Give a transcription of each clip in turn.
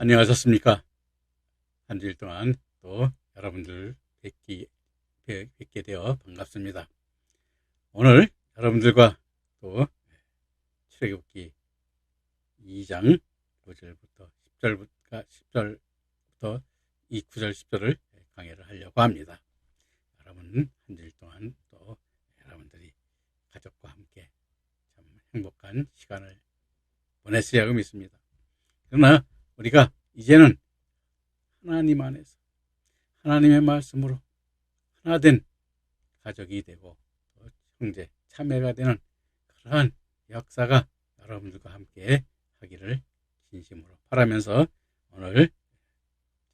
안녕하셨습니까? 한 주일 동안 또 여러분들 뵙게 되어 반갑습니다. 오늘 여러분들과 또 출애굽기 2장 9절부터 10절부터 이 9절 10절을 강의를 하려고 합니다. 여러분 한 주일 동안 또 여러분들이 가족과 함께 참 행복한 시간을 보내시리라고 믿습니다. 그러나 우리가 이제는 하나님 안에서 하나님의 말씀으로 하나된 가족이 되고 형제, 자매가 되는 그러한 역사가 여러분들과 함께 하기를 진심으로 바라면서 오늘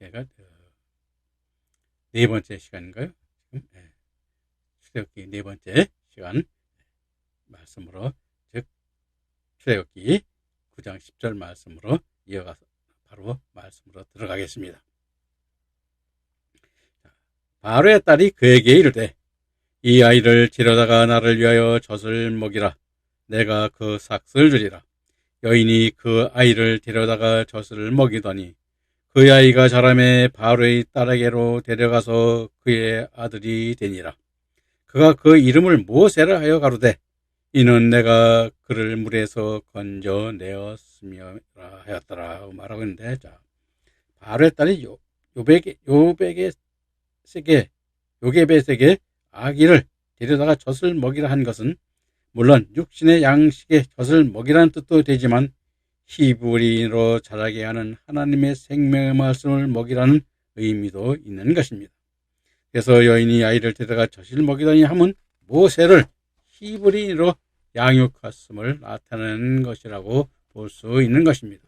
제가 네 번째 시간인가요? 지금 출애굽기 네 번째 시간 말씀으로, 즉 출애굽기 9장 10절 말씀으로 이어가서 바로 말씀으로 들어가겠습니다. 바로의 딸이 그에게 이르되 이 아이를 데려다가 나를 위하여 젖을 먹이라. 내가 그 삭슬 주리라. 여인이 그 아이를 데려다가 젖을 먹이더니 그 아이가 자라매 바로의 딸에게로 데려가서 그의 아들이 되니라. 그가 그 이름을 모세라 하여 가로되 이는 내가 그를 물에서 건져내었으며 하였더라 말하고 있는데, 자, 바로의 딸이 요게벳에게 아기를 데려다가 젖을 먹이라 한 것은 물론 육신의 양식의 젖을 먹이라는 뜻도 되지만 히브리인으로 자라게 하는 하나님의 생명의 말씀을 먹이라는 의미도 있는 것입니다. 그래서 여인이 아이를 데려다가 젖을 먹이더니 함은 모세를 히브리인으로 양육했음을 나타내는 것이라고 볼 수 있는 것입니다.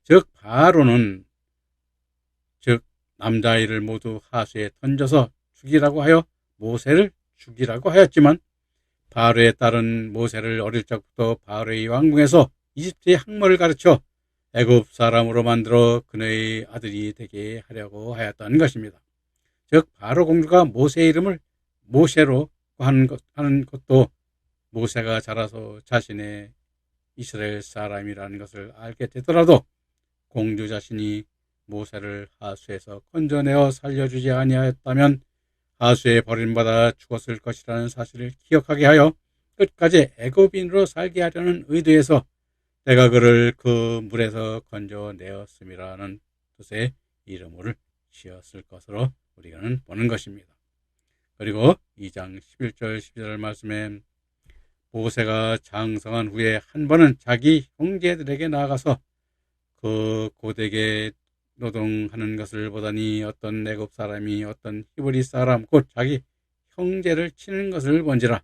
즉 바로는 남자아이를 모두 하수에 던져서 죽이라고 하여 모세를 죽이라고 하였지만 바로의 딸은 모세를 어릴 적부터 바로의 왕궁에서 이집트의 학문을 가르쳐 애굽 사람으로 만들어 그의 아들이 되게 하려고 하였다는 것입니다. 즉 바로 공주가 모세의 이름을 모세로 하는 것도 모세가 자라서 자신의 이스라엘 사람이라는 것을 알게 되더라도 공주 자신이 모세를 하수에서 건져내어 살려주지 아니하였다면 하수에 버림받아 죽었을 것이라는 사실을 기억하게 하여 끝까지 애굽인으로 살게 하려는 의도에서 내가 그를 그 물에서 건져내었음이라는 뜻의 이름을 지었을 것으로 우리는 보는 것입니다. 그리고 2장 11절 12절 말씀에 모세가 장성한 후에 한 번은 자기 형제들에게 나아가서 그 고되게 노동하는 것을 보다니 어떤 애굽 사람이 어떤 히브리 사람 곧 자기 형제를 치는 것을 본지라.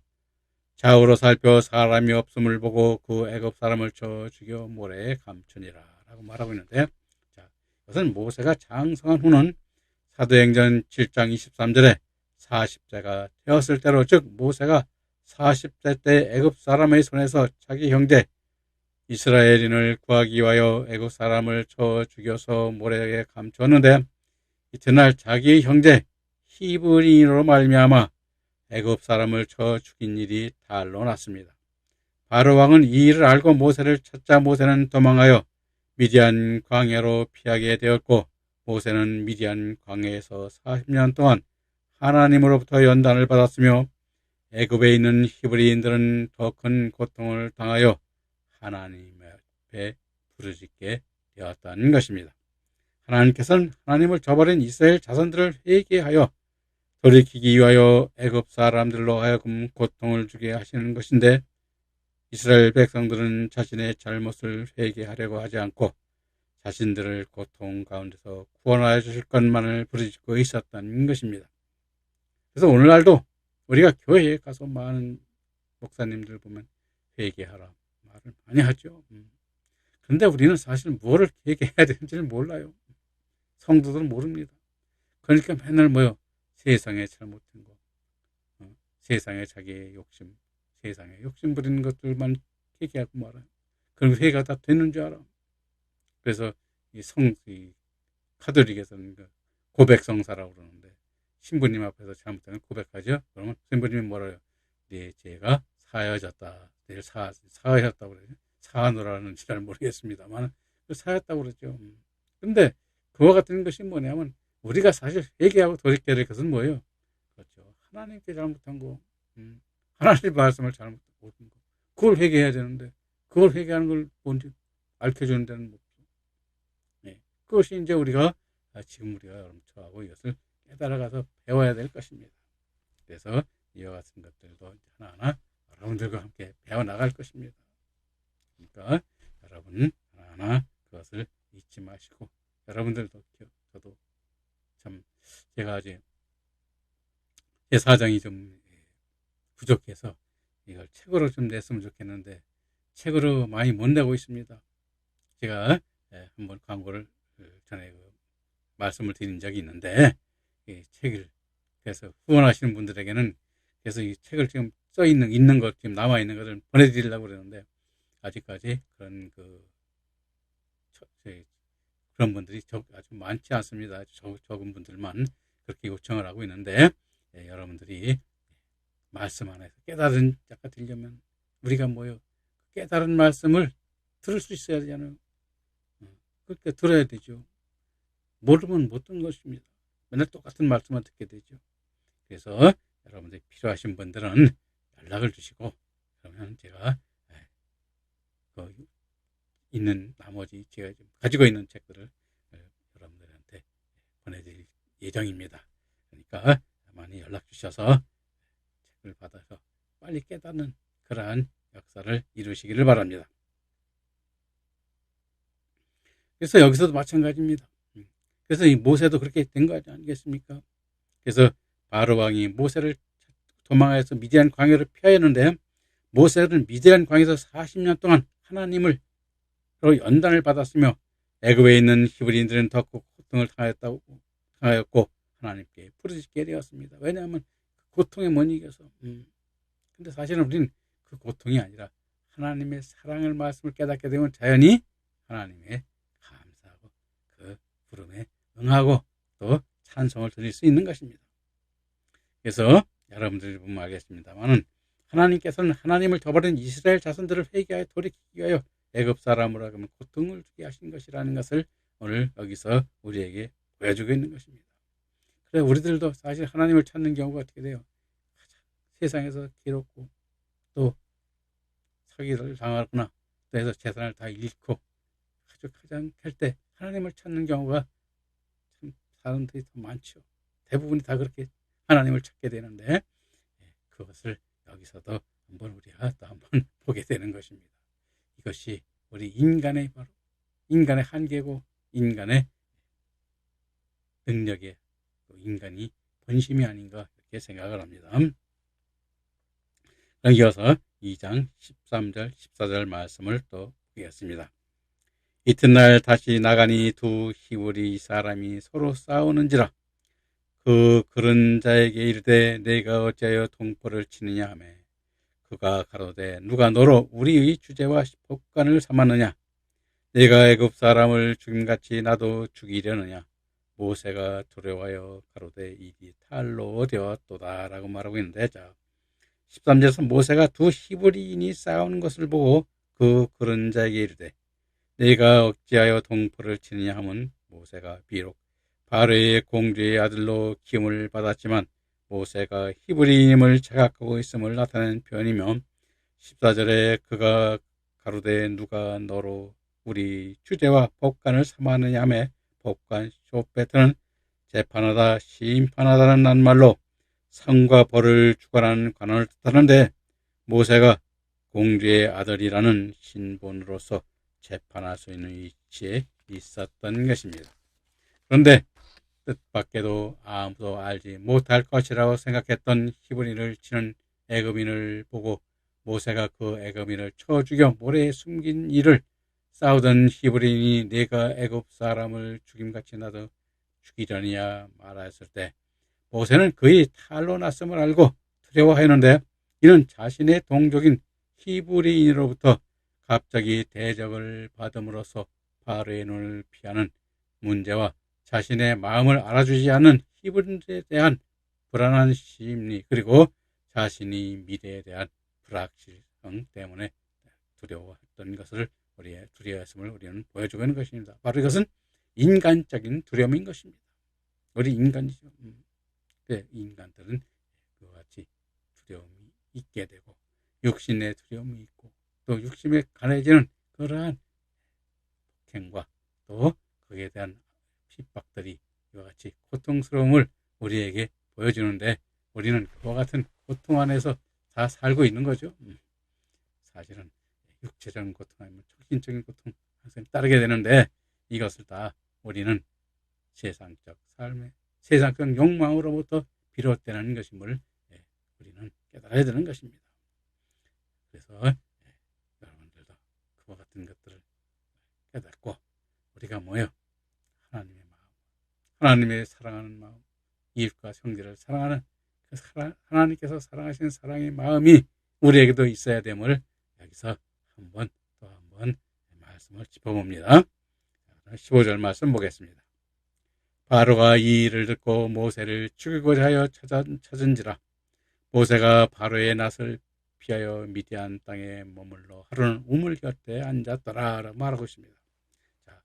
좌우로 살펴 사람이 없음을 보고 그 애굽 사람을 쳐 죽여 모래에 감추니라 라고 말하고 있는데, 자, 이것은 모세가 장성한 후는 사도행전 7장 23절에 40세가 되었을 때로, 즉 모세가 40세 때 애굽 사람의 손에서 자기 형제 이스라엘인을 구하기 위하여 애굽 사람을 쳐 죽여서 모래에 감추었는데, 이튿날 자기 형제 히브리인으로 말미암아 애굽 사람을 쳐 죽인 일이 달로 났습니다. 바로 왕은 이 일을 알고 모세를 찾자 모세는 도망하여 미디안 광야로 피하게 되었고, 모세는 미디안 광야에서 40년 동안 하나님으로부터 연단을 받았으며 애굽에 있는 히브리인들은 더 큰 고통을 당하여 하나님 앞에 부르짖게 되었다는 것입니다. 하나님께서는 하나님을 저버린 이스라엘 자손들을 회개하여 돌이키기 위하여 애굽 사람들로 하여금 고통을 주게 하시는 것인데, 이스라엘 백성들은 자신의 잘못을 회개하려고 하지 않고 자신들을 고통 가운데서 구원하여 주실 것만을 부르짖고 있었다는 것입니다. 그래서 오늘날도 우리가 교회에 가서 많은 목사님들 보면 회개하라 말을 많이 하죠. 그런데 우리는 사실 무엇을 회개해야 되는지를 몰라요. 성도들은 모릅니다. 그러니까 맨날 세상에 잘못된 거, 세상에 자기의 욕심, 세상에 욕심 부리는 것들만 회개하고 말아요. 그럼 회개가 다 되는 줄 알아. 그래서 이 카톨릭에서는 고백성사라고 그러는데, 신부님 앞에서 잘못하면 고백하죠. 그러면 신부님이 뭐라요? 네 죄가 사하여졌다. 내일 사하였다고 그러죠. 사하노라는지 잘 모르겠습니다만 사하였다고 그러죠. 근데 그와 같은 것이 뭐냐면 우리가 사실 회개하고 돌이켜야 될 것은 뭐예요? 그렇죠. 하나님께 잘못한 거, 하나님 말씀을 잘못 못한 거, 그걸 회개해야 되는데 그걸 회개하는 걸 뭔지 알려주는 데는 뭐, 네. 그것이 이제 우리가 지금 우리가 여러분 처하고 이것을 깨달아가서 배워야 될 것입니다. 그래서 이와 같은 것들도 하나하나 여러분들과 함께 배워나갈 것입니다. 그러니까 여러분 하나하나 그것을 잊지 마시고 여러분들도 저도 참 제가 아직 제 사정이 좀 부족해서 이걸 책으로 좀 냈으면 좋겠는데 책으로 많이 못 내고 있습니다. 제가 한번 광고를 전에 말씀을 드린 적이 있는데 이 책을 그래서 후원하시는 분들에게는 그래서 이 책을 지금 써 있는 것 지금 남아 있는 것을 보내드리려고 그러는데 아직까지 그런 그런 분들이 아주 많지 않습니다. 아주 적은 분들만 그렇게 요청을 하고 있는데 여러분들이 말씀 안에서 깨달은 자가 되려면 우리가 뭐요 깨달은 말씀을 들을 수 있어야 되잖아요. 그렇게 들어야 되죠. 모르면 못 듣는 것입니다. 맨날 똑같은 말씀만 듣게 되죠. 그래서 여러분들이 필요하신 분들은 연락을 주시고 그러면 제가 있는 나머지 제가 가지고 있는 책들을 여러분들한테 보내드릴 예정입니다. 그러니까 많이 연락 주셔서 책을 받아서 빨리 깨닫는 그러한 역사를 이루시기를 바랍니다. 그래서 여기서도 마찬가지입니다. 그래서 이 모세도 그렇게 된 거 아니겠습니까? 그래서 바로 왕이 모세를 도망해서 미디안 광야를 피하였는데 모세는 미디안 광야에서 40년 동안 하나님을 연단을 받았으며 애굽에 있는 히브리인들은 더 고통을 당하였고 하나님께 부르짖게 되었습니다. 왜냐하면 그 고통에 못 이겨서. 근데 사실은 우리는 그 고통이 아니라 하나님의 사랑을 말씀을 깨닫게 되면 자연히 하나님의 감사하고 그 부름에 응하고 또 찬송을 드릴 수 있는 것입니다. 그래서 여러분들이 보면 알겠습니다만은 하나님께서는 하나님을 저버린 이스라엘 자손들을 회개하여 돌이키기 위하여 애굽 사람으로 하면 고통을 주게 하신 것이라는 것을 오늘 여기서 우리에게 보여주고 있는 것입니다. 그래 우리들도 사실 하나님을 찾는 경우가 어떻게 돼요? 세상에서 괴롭고 또 사기를 당하거나 또 해서 재산을 다 잃고 아주 가장 할 때 하나님을 찾는 경우가 참 사람들이 더 많죠. 대부분이 다 그렇게 하나님을 찾게 되는데 그것을 여기서도 한번 우리가 또 한번 보게 되는 것입니다. 이것이 우리 인간의 바로 인간의 한계고 인간의 능력에 또 인간이 본심이 아닌가 이렇게 생각을 합니다. 이어서 2장 13절 14절 말씀을 또 보겠습니다. 이튿날 다시 나가니 두 히브리 사람이 서로 싸우는지라 그 그런 자에게 이르되 내가 어찌하여 동포를 치느냐 하며 그가 가로되 누가 너로 우리의 주제와 법관을 삼았느냐 내가 애굽 사람을 죽임같이 나도 죽이려느냐 모세가 두려워하여 가로되 이기 탈로 되었도다 라고 말하고 있는데 자 13절에서 모세가 두 히브리인이 싸우는 것을 보고 그 그런 자에게 이르되 내가 어찌하여 동포를 치느냐 하면 모세가 비록 바로의 공주의 아들로 기름을 받았지만 모세가 히브리인임을 자각하고 있음을 나타낸 표현이며 14절에 그가 가로되 누가 너로 우리 주제와 법관을 삼았느냐 하며 법관 쇼페트는 재판하다 심판하다는 낱말로 상과 벌을 주관하는 관원을 뜻하는데 모세가 공주의 아들이라는 신분으로서 재판할 수 있는 위치에 있었던 것입니다. 그런데 뜻밖에도 아무도 알지 못할 것이라고 생각했던 히브리인을 치는 애굽인을 보고 모세가 그 애굽인을 쳐 죽여 모래에 숨긴 이를 싸우던 히브리인이 내가 애굽 사람을 죽임같이 나도 죽이려느냐 말하였을 때 모세는 그의 탈로 났음을 알고 두려워하였는데 이는 자신의 동족인 히브리인으로부터 갑자기 대적을 받음으로써 바로의 눈을 피하는 문제와 자신의 마음을 알아주지 않는 히브리인에 대한 불안한 심리 그리고 자신이 미래에 대한 불확실성 때문에 두려워했던 것을 두려워했음을 우리는 보여주고 있는 것입니다. 바로 이것은 인간적인 두려움인 것입니다. 우리 인간이죠. 인간들은 그와 같이 두려움이 있게 되고 육신의 두려움이 있고 또 육신에 강해지는 그러한 폭행과 또 거기에 대한 핍박들이 이와 같이 고통스러움을 우리에게 보여주는데 우리는 그와 같은 고통 안에서 다 살고 있는 거죠. 사실은 육체적인 고통 아니면 정신적인 고통 항상 따르게 되는데 이것을 다 우리는 세상적 삶의 세상적 욕망으로부터 비롯되는 것임을 우리는 깨달아야 되는 것입니다. 그래서 여러분들도 그와 같은 것들을 깨닫고 우리가 뭐예요? 하나님의 마음, 하나님의 사랑하는 마음, 이웃과 형제를 사랑하는 그 하나님께서 사랑하시는 사랑의 마음이 우리에게도 있어야 됨을 여기서 한번 또 한번 말씀을 짚어봅니다. 15절 말씀 보겠습니다. 바로가 이 일을 듣고 모세를 죽이고자 하여 찾은지라 모세가 바로의 낯을 피하여 미디안 땅에 머물러 하루는 우물 곁에 앉았더라 라고 말하고 있습니다. 자,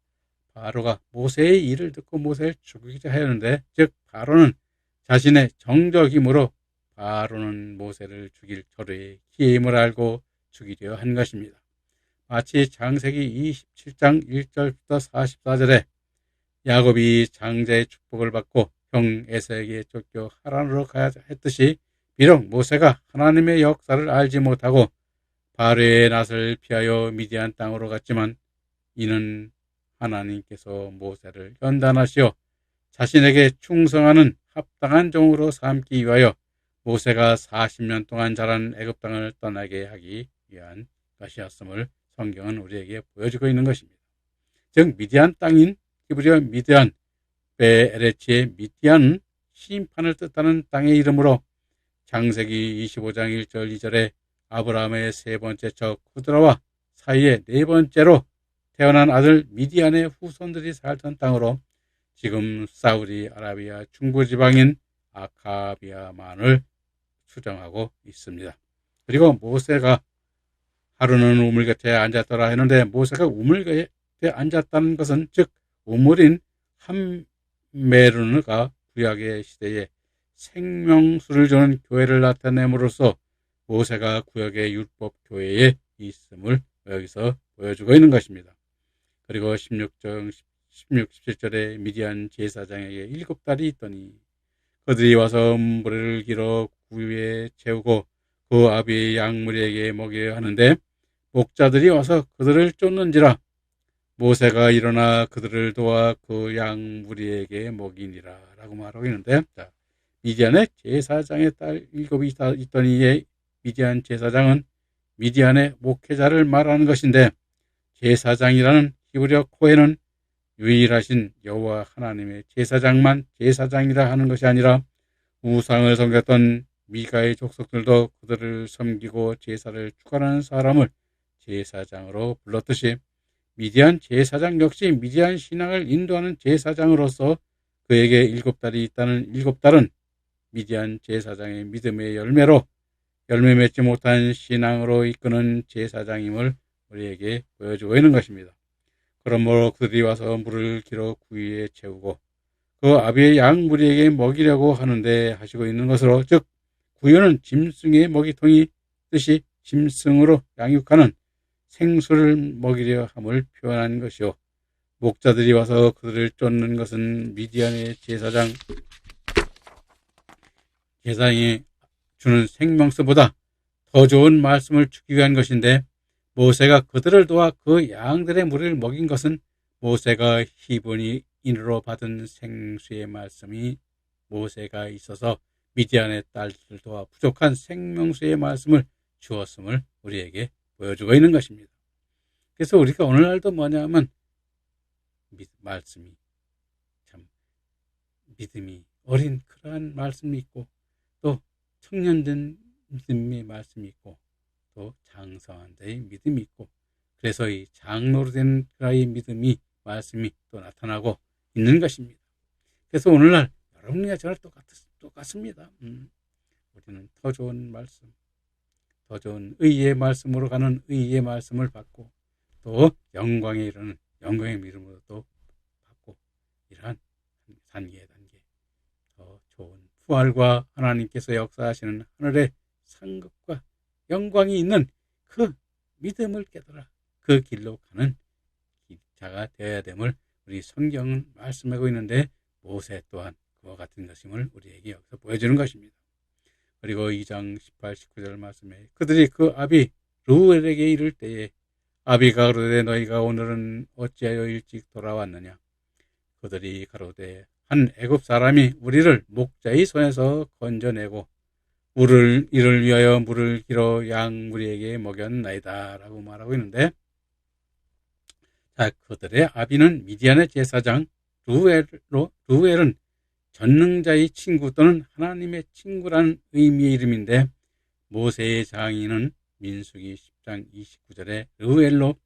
바로가 모세의 일을 듣고 모세를 죽이고자 하였는데 즉 바로는 자신의 정적 힘으로 바로는 모세를 죽일 저의 힘을 알고 죽이려 한 것입니다. 마치 창세기 27장 1절부터 44절에 야곱이 장자의 축복을 받고 형 에서에게 쫓겨 하란으로 가야 했듯이 비록 모세가 하나님의 역사를 알지 못하고 바로의 낯을 피하여 미디안 땅으로 갔지만 이는 하나님께서 모세를 연단하시어 자신에게 충성하는 합당한 종으로 삼기 위하여 모세가 40년 동안 자란 애굽 땅을 떠나게 하기 위한 것이었음을 성경은 우리에게 보여주고 있는 것입니다. 즉 미디안 땅인 히브리어 미디안, 베에레치의 미디안은 심판을 뜻하는 땅의 이름으로 창세기 25장 1절 2절에 아브라함의 세 번째 척 후드라와 사이에 네 번째로 태어난 아들 미디안의 후손들이 살던 땅으로 지금 사우디 아라비아 중부지방인 아카비아만을 추정하고 있습니다. 그리고 모세가 하루는 우물 곁에 앉았더라 했는데 모세가 우물 곁에 앉았다는 것은 즉 우물인 함메르느가 구약의 시대에 생명수를 주는 교회를 나타냄으로써 모세가 구약의 율법 교회에 있음을 여기서 보여주고 있는 것입니다. 그리고 16장 16, 17절에 미디안 제사장에게 7달이 있더니 그들이 와서 물을 길어 구유에 채우고 그 아비의 양무리에게 먹여야 하는데 목자들이 와서 그들을 쫓는지라 모세가 일어나 그들을 도와 그 양무리에게 먹이니라 라고 말하고 있는데 자, 미디안의 제사장의 딸 7이 있더니 미디안 제사장은 미디안의 목회자를 말하는 것인데 제사장이라는 히브리어 코헨은 유일하신 여호와 하나님의 제사장만 제사장이라 하는 것이 아니라 우상을 섬겼던 미가의 족속들도 그들을 섬기고 제사를 주관하는 사람을 제사장으로 불렀듯이 미디안 제사장 역시 미디안 신앙을 인도하는 제사장으로서 그에게 7달이 있다는 7달은 미디안 제사장의 믿음의 열매로 열매 맺지 못한 신앙으로 이끄는 제사장임을 우리에게 보여주고 있는 것입니다. 그러므로 그들이 와서 물을 길어 구유에 채우고 그 아비의 양무리에게 먹이려고 하는데 하시고 있는 것으로 즉 구유는 짐승의 먹이통이 뜻이 짐승으로 양육하는 생수를 먹이려 함을 표현한 것이요 목자들이 와서 그들을 쫓는 것은 미디안의 제사장이 주는 생명수보다 더 좋은 말씀을 주기 위한 것인데 모세가 그들을 도와 그 양들의 무리를 먹인 것은 모세가 히브리인으로 받은 생수의 말씀이 모세가 있어서 미디안의 딸들을 도와 부족한 생명수의 말씀을 주었음을 우리에게 보여주고 있는 것입니다. 그래서 우리가 오늘날도 뭐냐면 말씀이 참 믿음이 어린 그러한 말씀이 있고 또 청년된 믿음의 말씀이 있고 또 장성한 자의 믿음이 있고 그래서 이 장로로 된 그의 믿음이 말씀이 또 나타나고 있는 것입니다. 그래서 오늘날 여러분과 저랑 똑같습니다. 우리는 더 좋은 말씀, 더 좋은 의의 말씀으로 가는 의의 말씀을 받고 또 영광에 이르는 영광의 믿음으로 또 받고 부활과 하나님께서 역사하시는 하늘의 상급과 영광이 있는 그 믿음을 깨달아 그 길로 가는 자가 되어야 됨을 우리 성경은 말씀하고 있는데, 모세 또한 그와 같은 것임을 우리에게 여기서 보여주는 것입니다. 그리고 2장 18, 19절 말씀에 그들이 그 아비 르우엘에게 이를 때에 아비가 가로되 너희가 오늘은 어찌하여 일찍 돌아왔느냐. 그들이 가로되 한 애굽 사람이 우리를 목자의 손에서 건져내고 이를 위하여 물을 길어 양 무리에게 먹였나이다 라고 말하고 있는데, 자, 그들의 아비는 미디안의 제사장 르우엘은 전능자의 친구 또는 하나님의 친구라는 의미의 이름인데, 모세의 장인은 민수기 10장 29절에 르우엘로,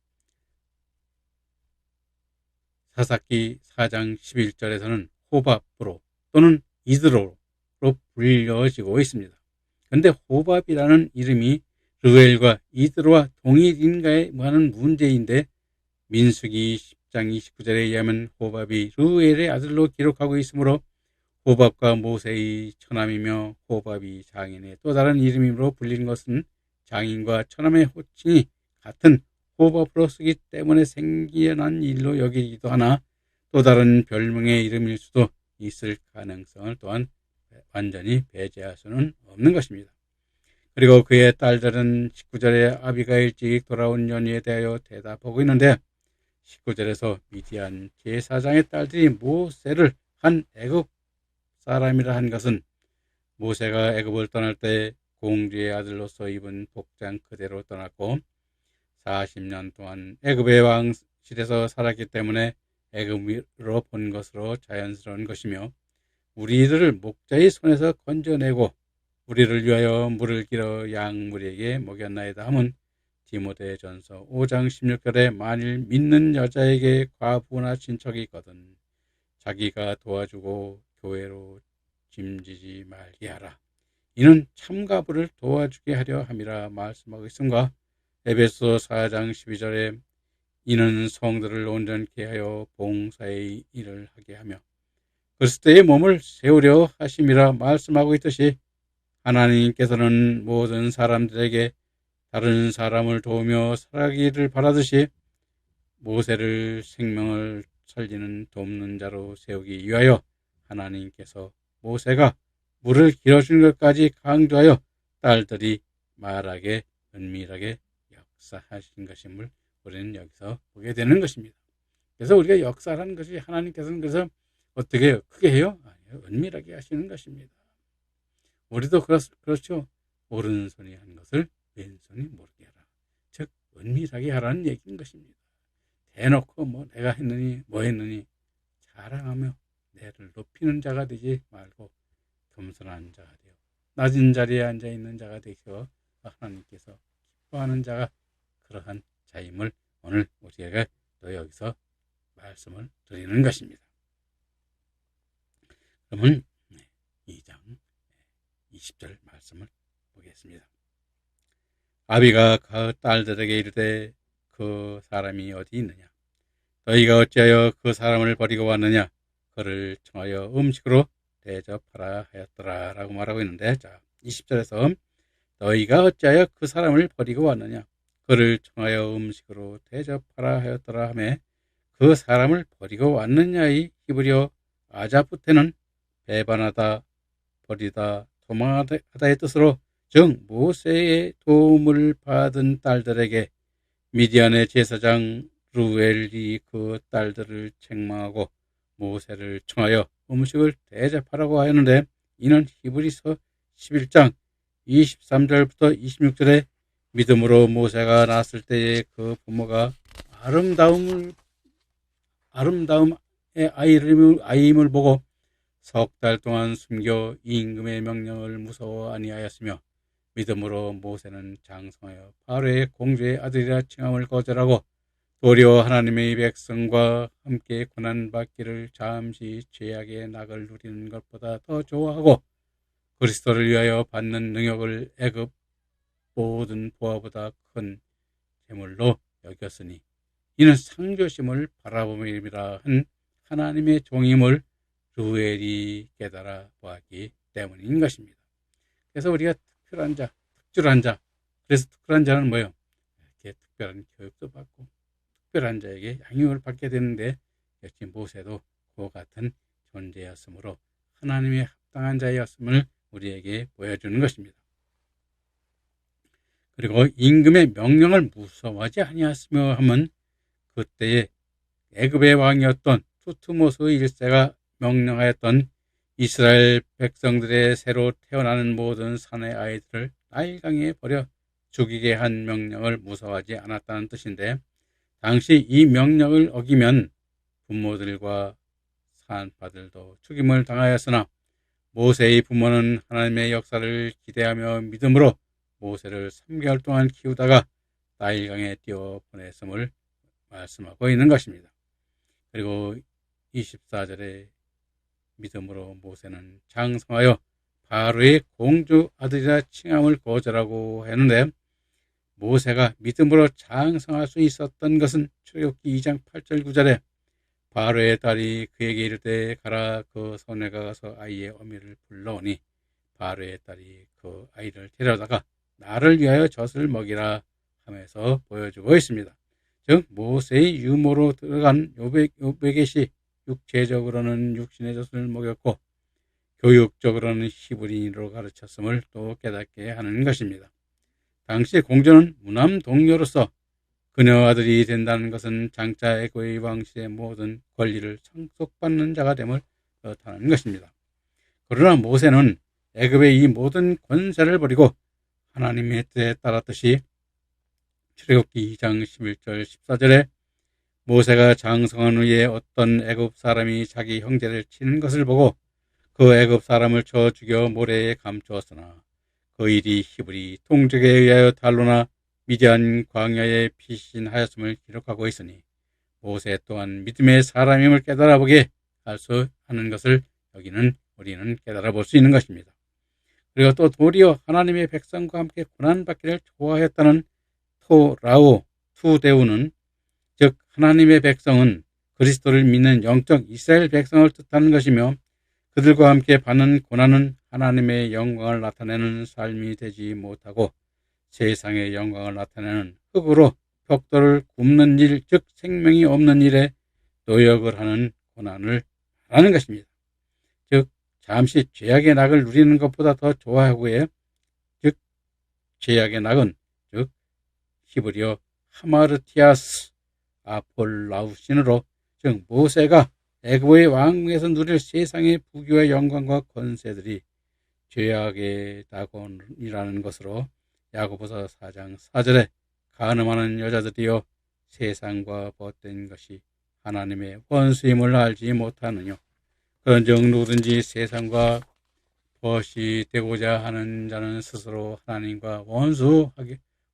사사기 4장 11절에서는 호밥으로 또는 이드로로 불려지고 있습니다. 그런데 호밥이라는 이름이 르우엘과 이드로와 동일인가에 하는 문제인데, 민수기 10장 29절에 의하면 호밥이 르우엘의 아들로 기록하고 있으므로 호밥과 모세의 처남이며 호밥이 장인의 또 다른 이름으로 불리는 것은 장인과 처남의 호칭이 같은 호밥으로 쓰기 때문에 생겨난 일로 여기기도 하나, 또 다른 별명의 이름일 수도 있을 가능성을 또한 완전히 배제할 수는 없는 것입니다. 그리고 그의 딸들은 19절에 아비가 일찍 돌아온 연유에 대하여 대답하고 있는데, 19절에서 미디안 제사장의 딸들이 모세를 한 애굽 사람이라 한 것은 모세가 애굽을 떠날 때 공주의 아들로서 입은 복장 그대로 떠났고 40년 동안 애굽의 왕실에서 살았기 때문에 애굽으로 본 것으로 자연스러운 것이며, 우리들을 목자의 손에서 건져내고 우리를 위하여 물을 길어 양 무리에게 먹였나이다 함은 디모데전서 5장 16절에 만일 믿는 여자에게 과부나 친척이 있거든 자기가 도와주고 교회로 짐지지 말게 하라. 이는 참가부를 도와주게 하려 함이라 말씀하고 있음과, 에베소 4장 12절에 이는 성들을 온전케 하여 봉사의 일을 하게 하며 그리스도의 몸을 세우려 하심이라 말씀하고 있듯이, 하나님께서는 모든 사람들에게 다른 사람을 도우며 살아가기를 바라듯이 모세를 생명을 살리는 돕는 자로 세우기 위하여 하나님께서 모세가 물을 길어주는 것까지 강조하여 딸들이 말하게 은밀하게 역사하신 것임을 우리는 여기서 보게 되는 것입니다. 그래서 우리가 역사라는 것이 하나님께서는 그래서 어떻게 크게 해요? 아니요, 은밀하게 하시는 것입니다. 우리도 그렇죠. 오른손이 한 것을 왼손이 모르게 하라. 즉 은밀하게 하라는 얘기인 것입니다. 대놓고 뭐 내가 했느니 뭐 했느니 자랑하며 내를 높이는 자가 되지 말고 겸손한 자가 되어 낮은 자리에 앉아있는 자가 되어 하나님께서 기뻐하는 자가 그러한 자임을 오늘 우리에게 또 여기서 말씀을 드리는 것입니다. 그러면 2장 20절 말씀을 보겠습니다. 아비가 그 딸들에게 이르되 그 사람이 어디 있느냐? 너희가 어찌하여 그 사람을 버리고 왔느냐? 그를 청하여 음식으로 대접하라 하였더라 라고 말하고 있는데, 자 20절에서 너희가 어찌하여 그 사람을 버리고 왔느냐? 그를 청하여 음식으로 대접하라 하였더라 하며, 그 사람을 버리고 왔느냐의 히브리어 아자푸테는 배반하다, 버리다, 도망하다의 뜻으로, 즉 모세의 도움을 받은 딸들에게 미디안의 제사장 르우엘이 그 딸들을 책망하고 모세를 청하여 음식을 대접하라고 하였는데, 이는 히브리서 11장 23절부터 26절에 믿음으로 모세가 낳았을 때에 그 부모가 아름다움의 아이임을 보고 석 달 동안 숨겨 임금의 명령을 무서워 아니하였으며, 믿음으로 모세는 장성하여 바로의 공주의 아들이라 칭함을 거절하고 도리어 하나님의 백성과 함께 고난받기를 잠시 죄악의 낙을 누리는 것보다 더 좋아하고 그리스도를 위하여 받는 능력을 애굽 모든 보화보다 큰 재물로 여겼으니 이는 상조심을 바라봄이라 한 하나님의 종임을 르우엘이 깨달아 보았기 때문인 것입니다. 그래서 우리가 특별한 자, 특출한 자, 그래서 특별한 자는 뭐예요? 이렇게 특별한 교육도 받고 특별한 자에게 양육을 받게 되는데 역시 모세도 그와 같은 존재였으므로 하나님의 합당한 자였음을 우리에게 보여주는 것입니다. 그리고 임금의 명령을 무서워하지 아니하였으며 하면 그때의 애굽의 왕이었던 투트모스 1세가 명령하였던 이스라엘 백성들의 새로 태어나는 모든 사내 아이들을 나일강에 버려 죽이게 한 명령을 무서워하지 않았다는 뜻인데, 당시 이 명령을 어기면 부모들과 산파들도 죽임을 당하였으나 모세의 부모는 하나님의 역사를 기대하며 믿음으로 모세를 3개월 동안 키우다가 나일강에 띄워 보냈음을 말씀하고 있는 것입니다. 그리고 24절에 믿음으로 모세는 장성하여 바로의 공주 아들이라 칭함을 거절하고 했는데, 모세가 믿음으로 장성할 수 있었던 것은 출애굽기 2장 8절 9절에 바로의 딸이 그에게 이르되 가라, 그 소녀가 가서 아이의 어미를 불러오니 바로의 딸이 그 아이를 데려다가 나를 위하여 젖을 먹이라 하면서 보여주고 있습니다. 즉 모세의 유모로 들어간 요백엣이 육체적으로는 육신의 젖을 먹였고 교육적으로는 히브리인으로 가르쳤음을 또 깨닫게 하는 것입니다. 당시 공주는 무남 동료로서 그녀 아들이 된다는 것은 장차 애굽의 왕실의 모든 권리를 상속받는 자가 됨을 뜻하는 것입니다. 그러나 모세는 애굽의 이 모든 권세를 버리고 하나님의 뜻에 따랐듯이 출애굽기 2장 11절 14절에 모세가 장성한 후에 어떤 애굽 사람이 자기 형제를 치는 것을 보고 그 애굽 사람을 쳐 죽여 모래에 감추었으나 그 일이 히브리 통적에 의하여 달로나 미디안 광야에 피신하였음을 기록하고 있으니 모세 또한 믿음의 사람임을 깨달아보게 할 수 하는 것을 여기는 우리는 깨달아볼 수 있는 것입니다. 그리고 또 도리어 하나님의 백성과 함께 고난받기를 좋아했다는 토라오 투데우는, 즉 하나님의 백성은 그리스도를 믿는 영적 이스라엘 백성을 뜻하는 것이며 그들과 함께 받는 고난은 하나님의 영광을 나타내는 삶이 되지 못하고 세상의 영광을 나타내는 흙으로 벽돌을 굽는 일, 즉 생명이 없는 일에 노역을 하는 고난을 말하는 것입니다. 즉 잠시 죄악의 낙을 누리는 것보다 더 좋아하고요. 즉 죄악의 낙은 즉 히브리어 하마르티아스 아폴라우신으로, 즉 모세가 애굽의 왕궁에서 누릴 세상의 부귀와 영광과 권세들이 죄악의 낙원이라는 것으로 야고보서 4장 4절에 간음하는 여자들이여 세상과 벗된 것이 하나님의 원수임을 알지 못하느뇨. 그런즉 누구든지 세상과 벗이 되고자 하는 자는 스스로 하나님과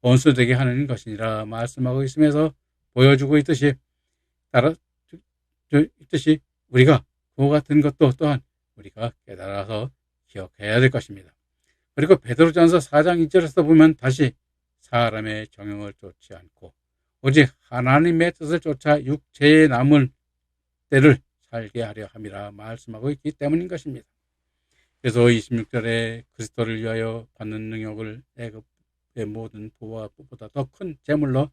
원수되게 하는 것이니라 말씀하고 있으면서 보여주고 있듯이 우리가 그와 같은 것도 또한 우리가 깨달아서 기억해야 될 것입니다. 그리고 베드로전서 4장 2절에서 보면 다시 사람의 정욕을 쫓지 않고 오직 하나님의 뜻을 쫓아 육체에 남은 때를 살게 하려 함이라 말씀하고 있기 때문인 것입니다. 그래서 26절에 그리스도를 위하여 받는 능력을 애굽의 모든 부와 부보다 더 큰 재물로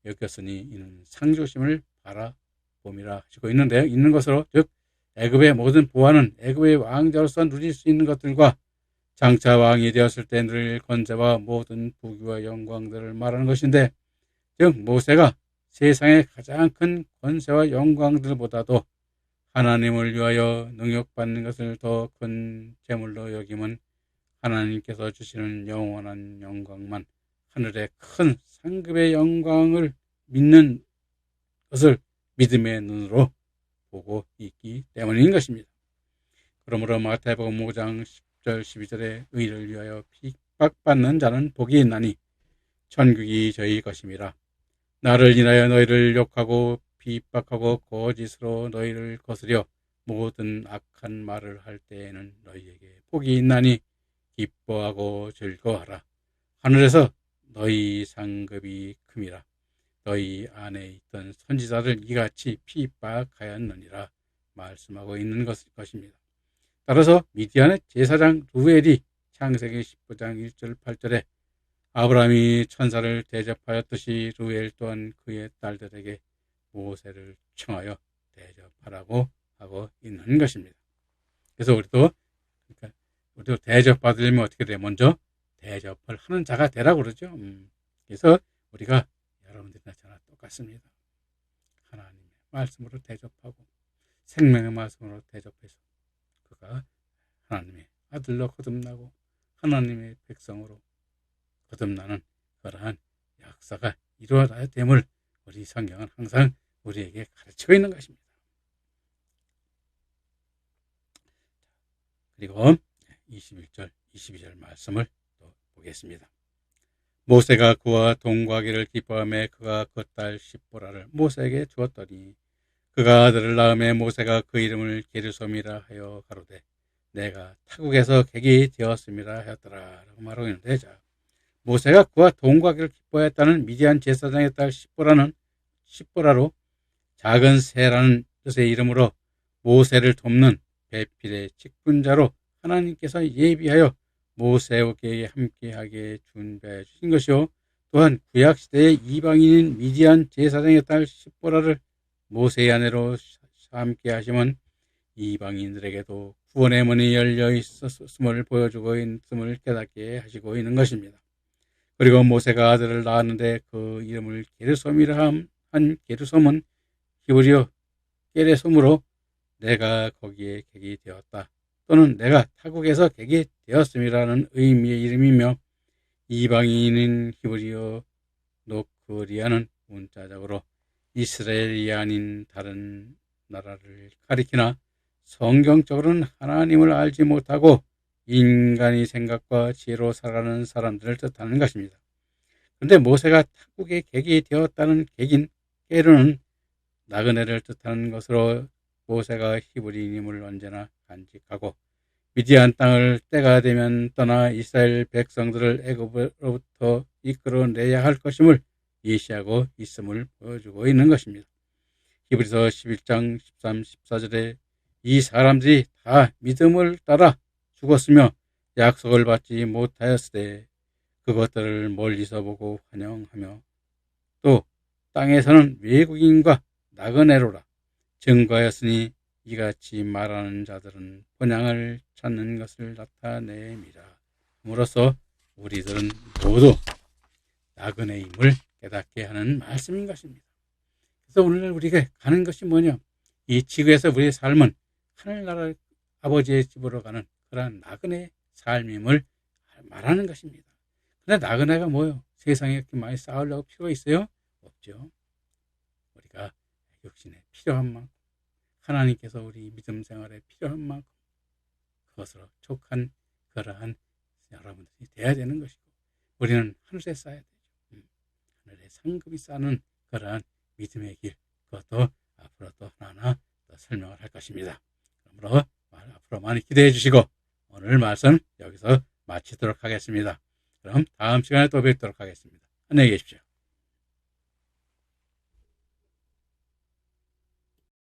여겼으니 이는 상조심을 바라봄이라 하시고 있는데요. 있는 것으로, 즉 애굽의 모든 부와는 애굽의 왕자로서 누릴 수 있는 것들과 장차 왕이 되었을 때 누릴 권세와 모든 부귀와 영광들을 말하는 것인데, 즉 모세가 세상의 가장 큰 권세와 영광들보다도 하나님을 위하여 능욕받는 것을 더 큰 재물로 여김은 하나님께서 주시는 영원한 영광만, 하늘의 큰 상급의 영광을 믿는 것을 믿음의 눈으로 보고 있기 때문인 것입니다. 그러므로 마태복음 5장 10절 12절에 의를 위하여 핍박받는 자는 복이 있나니 천국이 저희 것임이라. 나를 인하여 너희를 욕하고 핍박하고 거짓으로 너희를 거스려 모든 악한 말을 할 때에는 너희에게 복이 있나니 기뻐하고 즐거워하라. 하늘에서 너희 상급이 큼이라. 너희 안에 있던 선지자들 이같이 핍박하였느니라 말씀하고 있는 것입니다. 따라서 미디안의 제사장 루엘이 창세기 19장 1절 8절에 아브라함이 천사를 대접하였듯이 루엘 또한 그의 딸들에게 모세를 청하여 대접하라고 하고 있는 것입니다. 그래서 우리도 대접받으려면 어떻게 돼? 먼저 대접을 하는 자가 되라고 그러죠. 그래서 우리가 여러분들이나 저나 똑같습니다. 하나님의 말씀으로 대접하고 생명의 말씀으로 대접해서 그가 하나님의 아들로 거듭나고 하나님의 백성으로 거듭나는 그러한 역사가 이루어져야 됨을 우리 성경은 항상 우리에게 가르치고 있는 것입니다. 그리고 21절, 22절 말씀을 또 보겠습니다. 모세가 그와 동거하기를 기뻐하며 그가 그 딸 십보라를 모세에게 주었더니 그가 아들을 낳음에 모세가 그 이름을 게르솜이라 하여 가로되 내가 타국에서 객이 되었음이라 하였더라 라고 말하고 있는데, 자, 모세가 그와 동거하기를 기뻐했다는 미디안 제사장의 딸 십보라로 작은 새라는 뜻의 이름으로 모세를 돕는 배필의 직분자로 하나님께서 예비하여 모세에게 함께하게 준비해 주신 것이요, 또한 구약시대의 이방인인 미디안 제사장의 딸 십보라를 모세의 아내로 함께 하시면 이방인들에게도 구원의 문이 열려 있었음을 보여주고 있음을 깨닫게 하시고 있는 것입니다. 그리고 모세가 아들을 낳았는데 그 이름을 게르솜이라 한 게르솜은 히브리어 게레솜으로 내가 거기에 객이 되었다 또는 내가 타국에서 객이 되었음이라는 의미의 이름이며, 이방인인 히브리어 노크리아는 문자적으로 이스라엘이 아닌 다른 나라를 가리키나 성경적으로는 하나님을 알지 못하고 인간의 생각과 지혜로 살아가는 사람들을 뜻하는 것입니다. 그런데 모세가 타국의 객이 되었다는 객인 게르는 나그네를 뜻하는 것으로 모세가 히브리인임을 언제나 간직하고 미디안 땅을 때가 되면 떠나 이스라엘 백성들을 애굽으로부터 이끌어내야 할 것임을 예시하고 있음을 보여주고 있는 것입니다. 히브리서 11장 13, 14절에 이 사람들이 다 믿음을 따라 죽었으며 약속을 받지 못하였으되 그것들을 멀리서 보고 환영하며 또 땅에서는 외국인과 나그네로라 증거하였으니 이같이 말하는 자들은 본향을 찾는 것을 나타내미라. 함으로써 우리들은 모두 나그네임을 깨닫게 하는 말씀인 것입니다. 그래서 오늘 우리가 가는 것이 뭐냐? 이 지구에서 우리의 삶은 하늘나라 아버지의 집으로 가는 그러한 나그네 삶임을 말하는 것입니다. 근데 나그네가 뭐요? 세상에 이렇게 많이 쌓으려고 필요가 있어요? 없죠. 우리가 육신에 필요한 만큼, 하나님께서 우리 믿음 생활에 필요한 만큼 그것으로 촉한 그러한 여러분들이 돼야 되는 것이고, 우리는 하늘에 쌓아야 되죠. 하늘에 상급이 쌓는 그러한 믿음의 길, 그것도 앞으로 또 하나하나 또 설명을 할 것입니다. 그러므로 앞으로 많이 기대해 주시고 오늘 말씀 여기서 마치도록 하겠습니다. 그럼 다음 시간에 또 뵙도록 하겠습니다. 안녕히 계십시오.